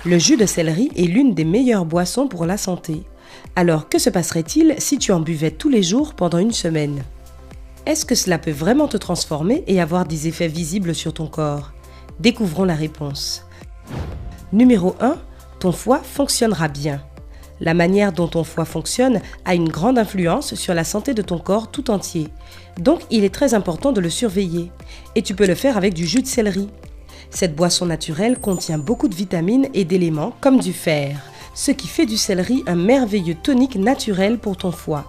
Le jus de céleri est l'une des meilleures boissons pour la santé. Alors que se passerait-il si tu en buvais tous les jours pendant une semaine? Est-ce que cela peut vraiment te transformer et avoir des effets visibles sur ton corps? Découvrons la réponse. Numéro 1. Ton foie fonctionnera bien. La manière dont ton foie fonctionne a une grande influence sur la santé de ton corps tout entier. Donc, il est très important de le surveiller. Et tu peux le faire avec du jus de céleri. Cette boisson naturelle contient beaucoup de vitamines et d'éléments comme du fer, ce qui fait du céleri un merveilleux tonique naturel pour ton foie.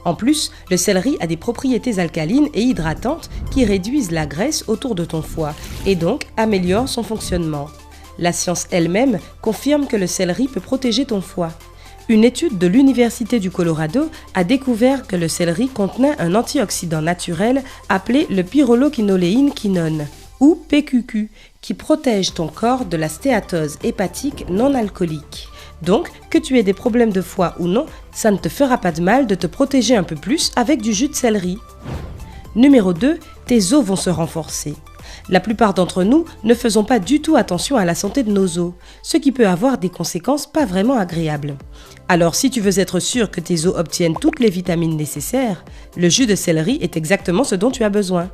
En plus, le céleri a des propriétés alcalines et hydratantes qui réduisent la graisse autour de ton foie et donc améliorent son fonctionnement. La science elle-même confirme que le céleri peut protéger ton foie. Une étude de l'Université du Colorado a découvert que le céleri contenait un antioxydant naturel appelé le pyrroloquinoléine-quinone, ou PQQ, qui protège ton corps de la stéatose hépatique non alcoolique. Donc, que tu aies des problèmes de foie ou non, ça ne te fera pas de mal de te protéger un peu plus avec du jus de céleri. Numéro 2, tes os vont se renforcer. La plupart d'entre nous ne faisons pas du tout attention à la santé de nos os, ce qui peut avoir des conséquences pas vraiment agréables. Alors si tu veux être sûr que tes os obtiennent toutes les vitamines nécessaires, le jus de céleri est exactement ce dont tu as besoin.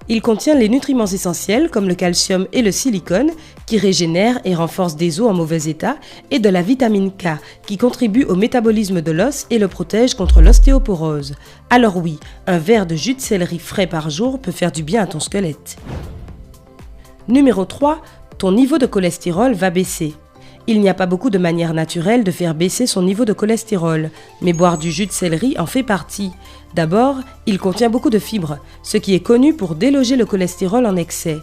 Il contient les nutriments essentiels comme le calcium et le silicone qui régénèrent et renforcent des os en mauvais état et de la vitamine K qui contribue au métabolisme de l'os et le protège contre l'ostéoporose. Alors oui, un verre de jus de céleri frais par jour peut faire du bien à ton squelette. Numéro 3, ton niveau de cholestérol va baisser. Il n'y a pas beaucoup de manières naturelles de faire baisser son niveau de cholestérol, mais boire du jus de céleri en fait partie. D'abord, il contient beaucoup de fibres, ce qui est connu pour déloger le cholestérol en excès.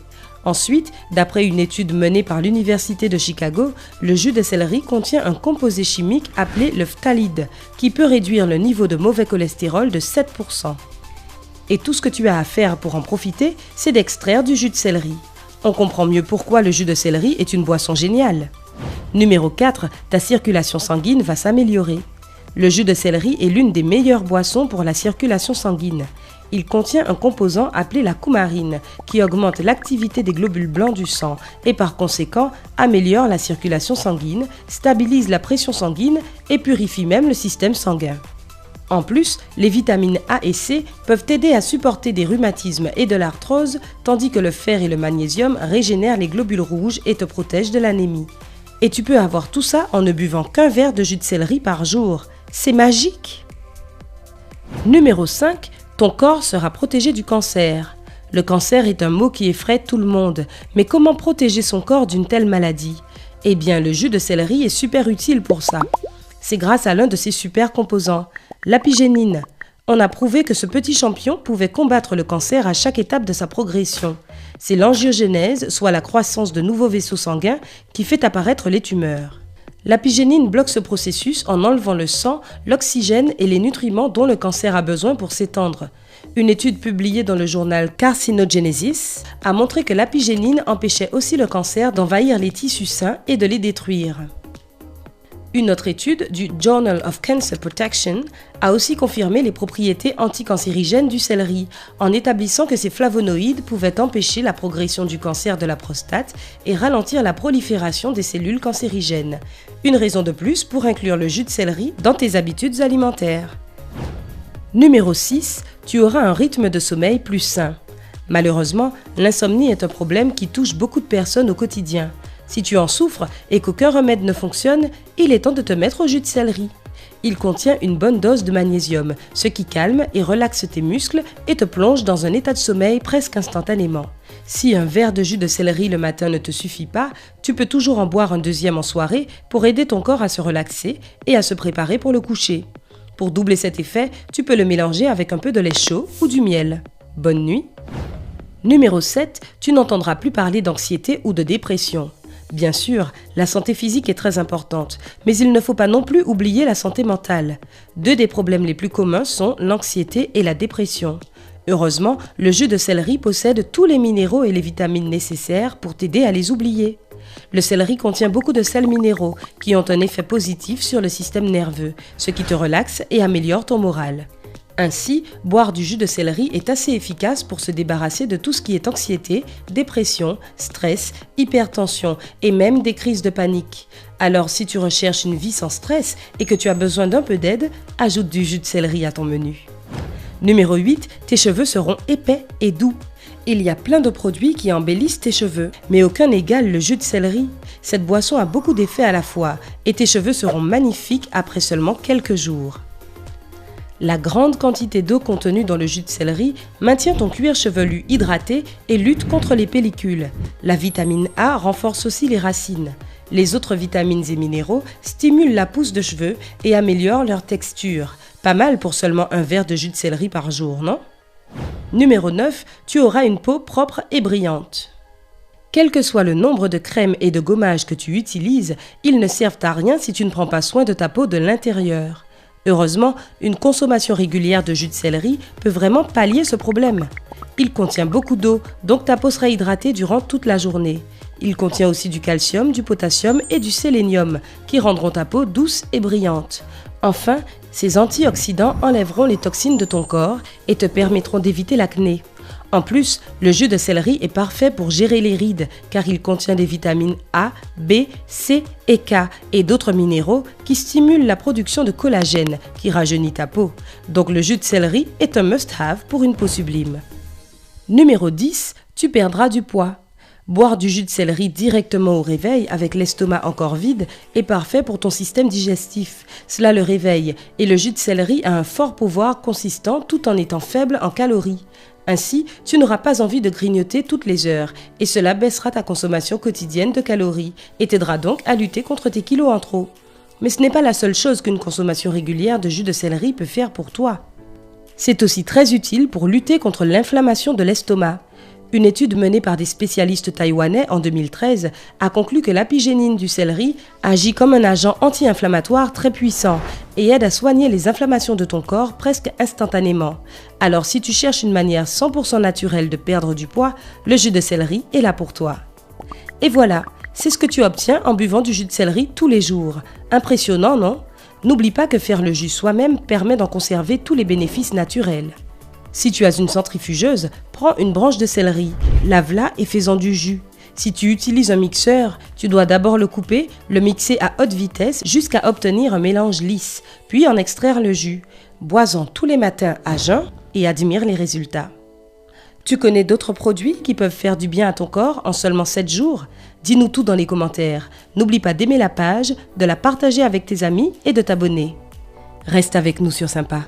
Ensuite, d'après une étude menée par l'Université de Chicago, le jus de céleri contient un composé chimique appelé le phtalide, qui peut réduire le niveau de mauvais cholestérol de 7%. Et tout ce que tu as à faire pour en profiter, c'est d'extraire du jus de céleri. On comprend mieux pourquoi le jus de céleri est une boisson géniale. Numéro 4, ta circulation sanguine va s'améliorer. Le jus de céleri est l'une des meilleures boissons pour la circulation sanguine. Il contient un composant appelé la coumarine qui augmente l'activité des globules blancs du sang et par conséquent améliore la circulation sanguine, stabilise la pression sanguine et purifie même le système sanguin. En plus, les vitamines A et C peuvent aider à supporter des rhumatismes et de l'arthrose, tandis que le fer et le magnésium régénèrent les globules rouges et te protègent de l'anémie. Et tu peux avoir tout ça en ne buvant qu'un verre de jus de céleri par jour. C'est magique! Numéro 5, ton corps sera protégé du cancer. Le cancer est un mot qui effraie tout le monde, mais comment protéger son corps d'une telle maladie? Eh bien, le jus de céleri est super utile pour ça. C'est grâce à l'un de ses super composants, l'apigénine. On a prouvé que ce petit champignon pouvait combattre le cancer à chaque étape de sa progression. C'est l'angiogénèse, soit la croissance de nouveaux vaisseaux sanguins, qui fait apparaître les tumeurs. L'apigénine bloque ce processus en enlevant le sang, l'oxygène et les nutriments dont le cancer a besoin pour s'étendre. Une étude publiée dans le journal Carcinogenesis a montré que l'apigénine empêchait aussi le cancer d'envahir les tissus sains et de les détruire. Une autre étude du Journal of Cancer Protection a aussi confirmé les propriétés anticancérigènes du céleri en établissant que ces flavonoïdes pouvaient empêcher la progression du cancer de la prostate et ralentir la prolifération des cellules cancérigènes. Une raison de plus pour inclure le jus de céleri dans tes habitudes alimentaires. Numéro 6, tu auras un rythme de sommeil plus sain. Malheureusement, l'insomnie est un problème qui touche beaucoup de personnes au quotidien. Si tu en souffres et qu'aucun remède ne fonctionne, il est temps de te mettre au jus de céleri. Il contient une bonne dose de magnésium, ce qui calme et relaxe tes muscles et te plonge dans un état de sommeil presque instantanément. Si un verre de jus de céleri le matin ne te suffit pas, tu peux toujours en boire un deuxième en soirée pour aider ton corps à se relaxer et à se préparer pour le coucher. Pour doubler cet effet, tu peux le mélanger avec un peu de lait chaud ou du miel. Bonne nuit! Numéro 7, tu n'entendras plus parler d'anxiété ou de dépression. Bien sûr, la santé physique est très importante, mais il ne faut pas non plus oublier la santé mentale. Deux des problèmes les plus communs sont l'anxiété et la dépression. Heureusement, le jus de céleri possède tous les minéraux et les vitamines nécessaires pour t'aider à les oublier. Le céleri contient beaucoup de sels minéraux qui ont un effet positif sur le système nerveux, ce qui te relaxe et améliore ton moral. Ainsi, boire du jus de céleri est assez efficace pour se débarrasser de tout ce qui est anxiété, dépression, stress, hypertension et même des crises de panique. Alors si tu recherches une vie sans stress et que tu as besoin d'un peu d'aide, ajoute du jus de céleri à ton menu. Numéro 8, tes cheveux seront épais et doux. Il y a plein de produits qui embellissent tes cheveux, mais aucun n'égale le jus de céleri. Cette boisson a beaucoup d'effets à la fois et tes cheveux seront magnifiques après seulement quelques jours. La grande quantité d'eau contenue dans le jus de céleri maintient ton cuir chevelu hydraté et lutte contre les pellicules. La vitamine A renforce aussi les racines. Les autres vitamines et minéraux stimulent la pousse de cheveux et améliorent leur texture. Pas mal pour seulement un verre de jus de céleri par jour, non? Numéro 9, tu auras une peau propre et brillante. Quel que soit le nombre de crèmes et de gommages que tu utilises, ils ne servent à rien si tu ne prends pas soin de ta peau de l'intérieur. Heureusement, une consommation régulière de jus de céleri peut vraiment pallier ce problème. Il contient beaucoup d'eau, donc ta peau sera hydratée durant toute la journée. Il contient aussi du calcium, du potassium et du sélénium, qui rendront ta peau douce et brillante. Enfin, ces antioxydants enlèveront les toxines de ton corps et te permettront d'éviter l'acné. En plus, le jus de céleri est parfait pour gérer les rides car il contient des vitamines A, B, C et K et d'autres minéraux qui stimulent la production de collagène qui rajeunit ta peau. Donc le jus de céleri est un must-have pour une peau sublime. Numéro 10, tu perdras du poids. Boire du jus de céleri directement au réveil avec l'estomac encore vide est parfait pour ton système digestif. Cela le réveille et le jus de céleri a un fort pouvoir consistant tout en étant faible en calories. Ainsi, tu n'auras pas envie de grignoter toutes les heures et cela baissera ta consommation quotidienne de calories et t'aidera donc à lutter contre tes kilos en trop. Mais ce n'est pas la seule chose qu'une consommation régulière de jus de céleri peut faire pour toi. C'est aussi très utile pour lutter contre l'inflammation de l'estomac. Une étude menée par des spécialistes taïwanais en 2013 a conclu que l'apigénine du céleri agit comme un agent anti-inflammatoire très puissant et aide à soigner les inflammations de ton corps presque instantanément. Alors si tu cherches une manière 100% naturelle de perdre du poids, le jus de céleri est là pour toi. Et voilà, c'est ce que tu obtiens en buvant du jus de céleri tous les jours. Impressionnant, non? N'oublie pas que faire le jus soi-même permet d'en conserver tous les bénéfices naturels. Si tu as une centrifugeuse, prends une branche de céleri, lave-la et fais-en du jus. Si tu utilises un mixeur, tu dois d'abord le couper, le mixer à haute vitesse jusqu'à obtenir un mélange lisse, puis en extraire le jus. Bois-en tous les matins à jeun et admire les résultats. Tu connais d'autres produits qui peuvent faire du bien à ton corps en seulement 7 jours? Dis-nous tout dans les commentaires. N'oublie pas d'aimer la page, de la partager avec tes amis et de t'abonner. Reste avec nous sur Sympa.